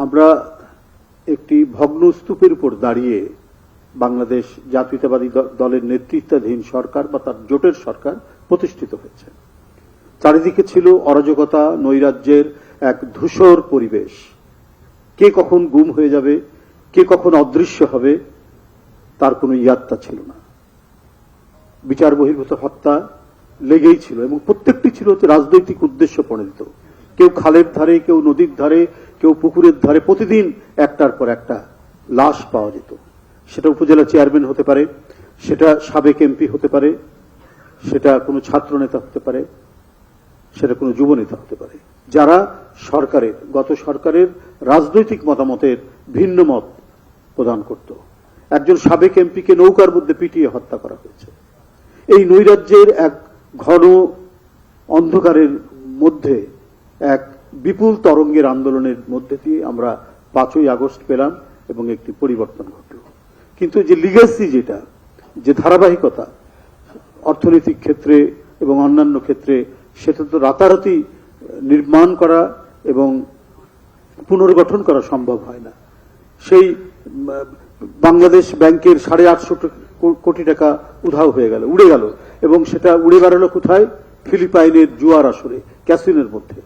আমরা একটি ভগ্ন স্তূপের উপর দাঁড়িয়ে বাংলাদেশ জাতীয়তাবাদী দলের নেতৃত্বাধীন সরকার বা তার জোটের সরকার প্রতিষ্ঠিত হয়েছে। চারিদিকে ছিল অরাজকতা, নৈরাজ্যের এক ধূসর পরিবেশ। কে কখন গুম হয়ে যাবে, কে কখন অদৃশ্য হবে তার কোনো ইয়াত্তা ছিল না। বিচার বহির্ভূত হত্যা লেগেই ছিল এবং প্রত্যেকটি ছিল রাজনৈতিক উদ্দেশ্য প্রণোদিত। কেউ খালের ধারে, কেউ নদীর ধারে, কেউ পুকুরের ধারে প্রতিদিন একটার পর একটা লাশ পাওয়া যেত। সেটা উপজেলা চেয়ারম্যান হতে পারে, সেটা সাবেক এমপি হতে পারে, সেটা কোনো ছাত্র নেতা হতে পারে, সেটা কোনো যুব নেতা হতে পারে, যারা গত সরকারের রাজনৈতিক মতামতের ভিন্ন মত প্রদান করত। একজন সাবেক এমপিকে নৌকার মধ্যে পিটিয়ে হত্যা করা হয়েছে। এই নৈরাজ্যের এক ঘন অন্ধকারের মধ্যে এক বিপুল তরঙ্গের আন্দোলনের মধ্যে দিয়ে আমরা 5ই আগস্ট পেলাম এবং একটি পরিবর্তন ঘটল। কিন্তু যে লিগ্যাসি, যে ধারাবাহিকতা অর্থনৈতিক ক্ষেত্রে এবং অন্যান্য ক্ষেত্রে, সেটা তো রাতারাতি নির্মাণ করা এবং পুনর্গঠন করা সম্ভব হয় না। সেই বাংলাদেশ ব্যাংকের 850 কোটি টাকা উধাও হয়ে গেল, উড়ে গেল, এবং সেটা উড়ে বেড়ালো কোথায়? ফিলিপাইনের জুয়ার আসরে, ক্যাসিনোর মধ্যে।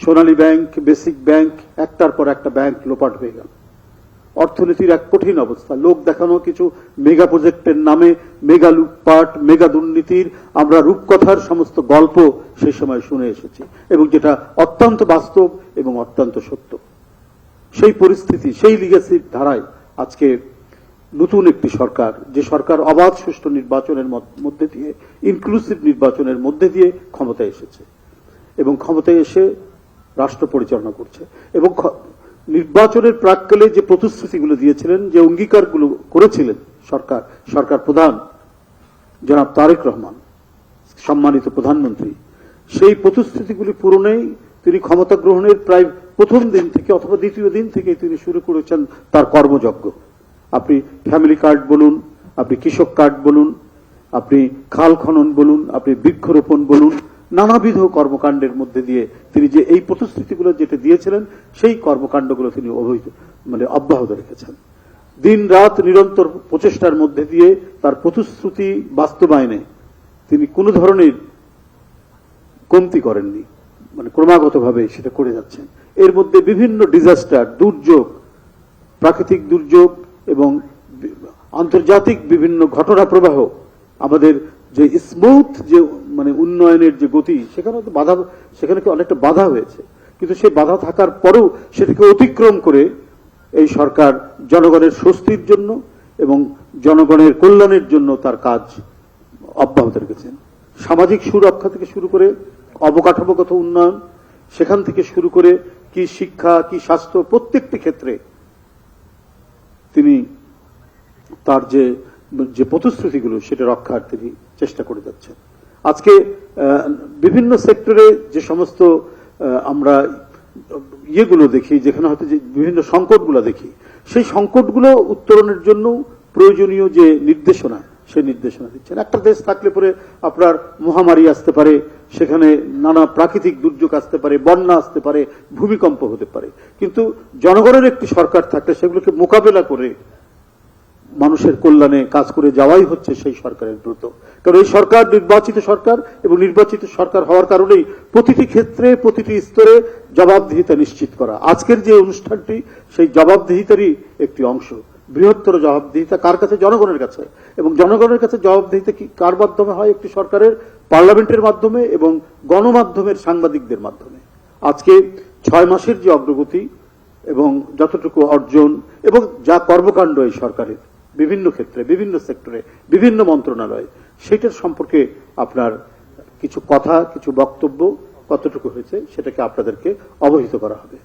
সোনালী ব্যাংক, বেসিক ব্যাংক, একটার পর একটা ব্যাংক লোপাট হয়ে গেল। অর্থনীতির এক কঠিন অবস্থা। লোক দেখানো কিছু মেগা প্রজেক্টের নামে মেগা লুটপাট, মেগা দুর্নীতির আমরা রূপকথার সমস্ত গল্প সেই সময় শুনে এসেছি, এবং যেটা অত্যন্ত বাস্তব এবং অত্যন্ত সত্য। সেই পরিস্থিতি, সেই লিগ্যাসির ধারায় আজকে নতুন একটি সরকার, যে সরকার অবাধ সুষ্ঠু নির্বাচনের মধ্যে দিয়ে, ইনক্লুসিভ নির্বাচনের মধ্যে দিয়ে ক্ষমতায় এসেছে এবং ক্ষমতায় এসে রাষ্ট্র পরিচালনা করছে। এবং নির্বাচনের প্রাক্কালে যে প্রতিশ্রুতিগুলো দিয়েছিলেন, যে অঙ্গীকারগুলো করেছিলেন সরকার প্রধান জনাব তারেক রহমান, সম্মানিত প্রধানমন্ত্রী, সেই প্রতিশ্রুতিগুলি পূরণেই তিনি ক্ষমতা গ্রহণের প্রায় প্রথম দিন থেকে অথবা দ্বিতীয় দিন থেকে তিনি শুরু করেছেন তার কর্মযজ্ঞ। আপনি ফ্যামিলি কার্ড বলুন, আপনি কৃষক কার্ড বলুন, আপনি খাল খনন বলুন, আপনি বৃক্ষরোপণ বলুন, নানাবিধ কর্মকাণ্ডের মধ্যে দিয়ে তিনি যে এই প্রতিশ্রুতিগুলো যেটা দিয়েছিলেন, সেই কর্মকাণ্ডগুলো তিনি অব্যাহত রেখেছেন। দিন রাত নিরন্তর প্রচেষ্টার মধ্যে দিয়ে তার প্রতিশ্রুতি বাস্তবায়নে তিনি কোনো ধরনের কমতি করেননি, ক্রমাগতভাবে সেটা করে যাচ্ছেন। এর মধ্যে বিভিন্ন ডিজাস্টার, দুর্যোগ, প্রাকৃতিক দুর্যোগ এবং আন্তর্জাতিক বিভিন্ন ঘটনা প্রবাহ, আমাদের যে স্মুথ যে উন্নয়নের যে গতি, সেখানে অনেকটা বাধা হয়েছে। কিন্তু সেই বাধা থাকার পরেও সেটাকে অতিক্রম করে এই সরকার জনগণের স্বস্তির জন্য এবং জনগণের কল্যাণের জন্য তার কাজ অব্যাহত রেখেছেন। সামাজিক সুরক্ষা থেকে শুরু করে অবকাঠামোগত উন্নয়ন, সেখান থেকে শুরু করে কি শিক্ষা, কি স্বাস্থ্য, প্রত্যেকটি ক্ষেত্রে তিনি তার যে প্রতিশ্রুতিগুলো সেটা রক্ষার তিনি চেষ্টা করে যাচ্ছেন। আজকে বিভিন্ন সেক্টরে যে সমস্ত আমরা ইয়েগুলো দেখি, যেখানে হয়তো যে বিভিন্ন সংকটগুলো দেখি, সেই সংকটগুলো উত্তরণের জন্য প্রয়োজনীয় যে নির্দেশনা, সেই নির্দেশনা দিচ্ছেন। একটা দেশ থাকলে পরে আপনার মহামারী আসতে পারে, সেখানে নানা প্রাকৃতিক দুর্যোগ আসতে পারে, বন্যা আসতে পারে, ভূমিকম্প হতে পারে, কিন্তু জনগণের একটি সরকার থাকলে সেগুলোকে মোকাবেলা করে মানুষের কল্যাণে কাজ করে যাওয়াই হচ্ছে সেই সরকারের ব্রত। কারণ এই সরকার নির্বাচিত সরকার, এবং নির্বাচিত সরকার হওয়ার কারণেই প্রতিটি ক্ষেত্রে, প্রতিটি স্তরে জবাবদিহিতা নিশ্চিত করা। আজকের যে অনুষ্ঠানটি সেই জবাবদিহিতারই একটি অংশ। বৃহত্তর জবাবদিহিতা কার কাছে? জনগণের কাছে। এবং জনগণের কাছে জবাবদিহিতা কি কার মাধ্যমে হয়? একটি সরকারের পার্লামেন্টের মাধ্যমে এবং গণমাধ্যমের সাংবাদিকদের মাধ্যমে। আজকে 6 মাসের যে অগ্রগতি এবং যতটুকু অর্জন এবং যা কর্মকাণ্ড এই সরকারের বিভিন্ন ক্ষেত্রে, বিভিন্ন সেক্টরে, বিভিন্ন মন্ত্রণালয়ে, সেটার সম্পর্কে আপনার কিছু কথা, কিছু বক্তব্য কতটুকু হয়েছে সেটাকে আপনাদেরকে অবহিত করা হবে।